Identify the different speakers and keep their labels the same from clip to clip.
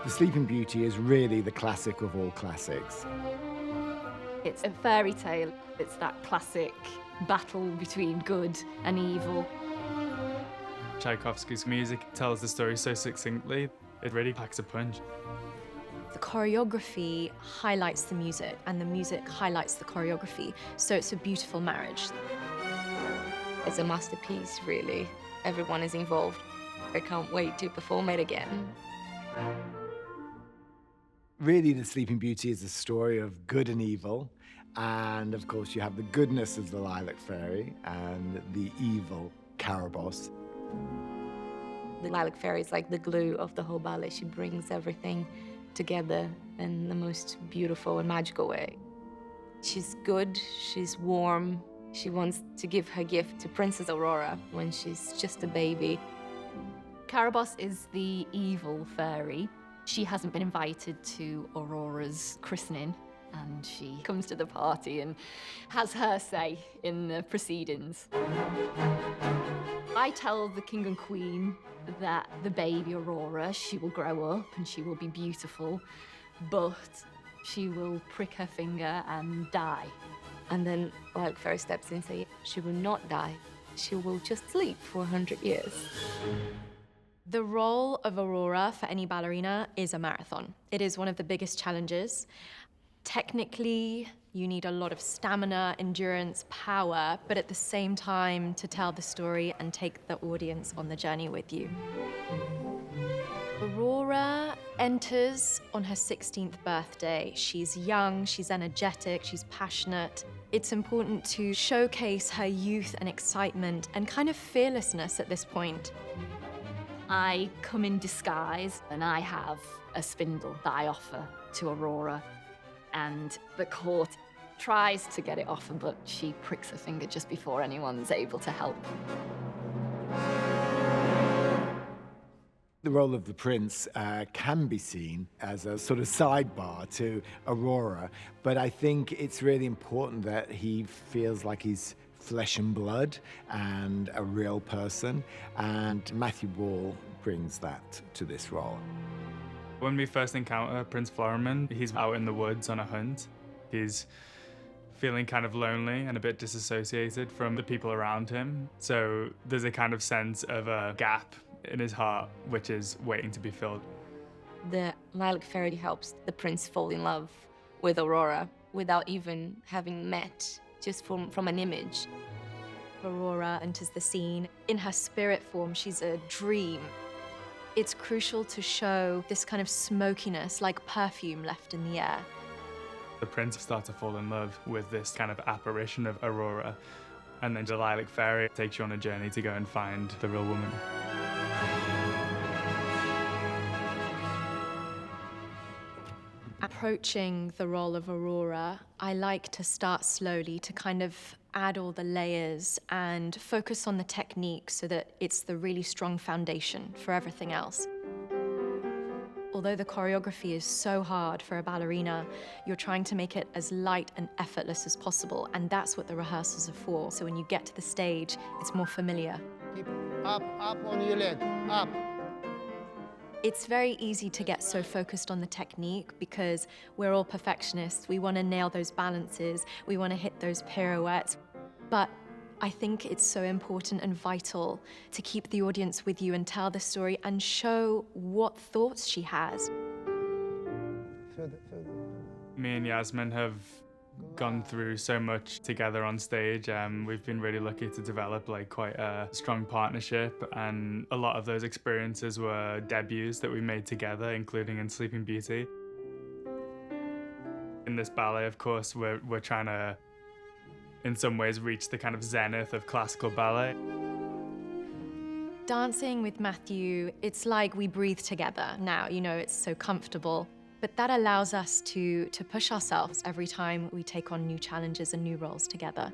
Speaker 1: The Sleeping Beauty is really the classic of all classics.
Speaker 2: It's a fairy tale. It's that classic battle between good and evil.
Speaker 3: Tchaikovsky's music tells the story so succinctly, it really packs a punch.
Speaker 4: The choreography highlights the music, and the music highlights the choreography, so it's a beautiful marriage.
Speaker 5: It's a masterpiece, really. Everyone is involved. I can't wait to perform it again.
Speaker 1: Really, The Sleeping Beauty is a story of good and evil. And of course, you have the goodness of the Lilac Fairy and the evil Carabosse.
Speaker 5: The Lilac Fairy is like the glue of the whole ballet. She brings everything together in the most beautiful and magical way. She's good, she's warm. She wants to give her gift to Princess Aurora when she's just a baby.
Speaker 2: Carabosse is the evil fairy. She hasn't been invited to Aurora's christening, and she comes to the party and has her say in the proceedings. I tell the king and queen that the baby Aurora, she will grow up and she will be beautiful, but she will prick her finger and die.
Speaker 5: And then Lilac Fairy steps in and says, she will not die. She will just sleep for 100 years.
Speaker 4: The role of Aurora for any ballerina is a marathon. It is one of the biggest challenges. Technically, you need a lot of stamina, endurance, power, but at the same time to tell the story and take the audience on the journey with you. Aurora enters on her 16th birthday. She's young, she's energetic, she's passionate. It's important to showcase her youth and excitement and kind of fearlessness at this point.
Speaker 2: I come in disguise and I have a spindle that I offer to Aurora, and the court tries to get it off her, but she pricks her finger just before anyone's able to help.
Speaker 1: The role of the prince can be seen as a sort of sidebar to Aurora, but I think it's really important that he feels like he's flesh and blood and a real person, and Matthew Ball brings that to this role.
Speaker 3: When we first encounter Prince Florimond, he's out in the woods on a hunt. He's feeling kind of lonely and a bit disassociated from the people around him. So there's a kind of sense of a gap in his heart, which is waiting to be filled.
Speaker 5: The Lilac Fairy helps the prince fall in love with Aurora without even having met, just from an image.
Speaker 4: Aurora enters the scene. In her spirit form, she's a dream. It's crucial to show this kind of smokiness, like perfume left in the air.
Speaker 3: The prince starts to fall in love with this kind of apparition of Aurora, and then the Lilac Fairy takes you on a journey to go and find the real woman.
Speaker 4: Approaching the role of Aurora, I like to start slowly to kind of add all the layers and focus on the technique so that it's the really strong foundation for everything else. Although the choreography is so hard for a ballerina, you're trying to make it as light and effortless as possible, and that's what the rehearsals are for. So when you get to the stage, it's more familiar.
Speaker 6: Keep up on your leg, up.
Speaker 4: It's very easy to get so focused on the technique because we're all perfectionists. We want to nail those balances. We want to hit those pirouettes. But I think it's so important and vital to keep the audience with you and tell the story and show what thoughts she has.
Speaker 6: Further.
Speaker 3: Me and Yasmin have gone through so much together on stage. We've been really lucky to develop like quite a strong partnership, and a lot of those experiences were debuts that we made together, including in Sleeping Beauty. In this ballet, of course, we're trying to, in some ways, reach the kind of zenith of classical ballet.
Speaker 4: Dancing with Matthew, it's like we breathe together now, you know, it's so comfortable. But that allows us to push ourselves every time we take on new challenges and new roles together.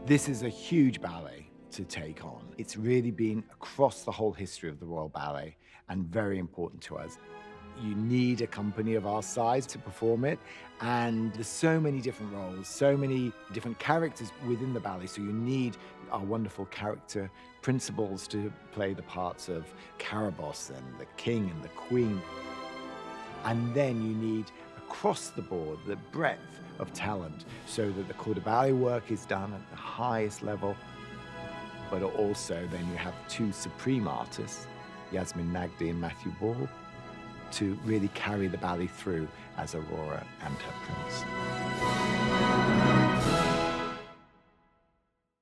Speaker 1: This is a huge ballet to take on. It's really been across the whole history of the Royal Ballet and very important to us. You need a company of our size to perform it, and there's so many different roles, so many different characters within the ballet, so you need our wonderful character principals to play the parts of Carabosse and the king and the queen. And then you need, across the board, the breadth of talent so that the corps de ballet work is done at the highest level. But also then you have two supreme artists, Yasmin Nagdi and Matthew Ball, to really carry the ballet through as Aurora and her prince.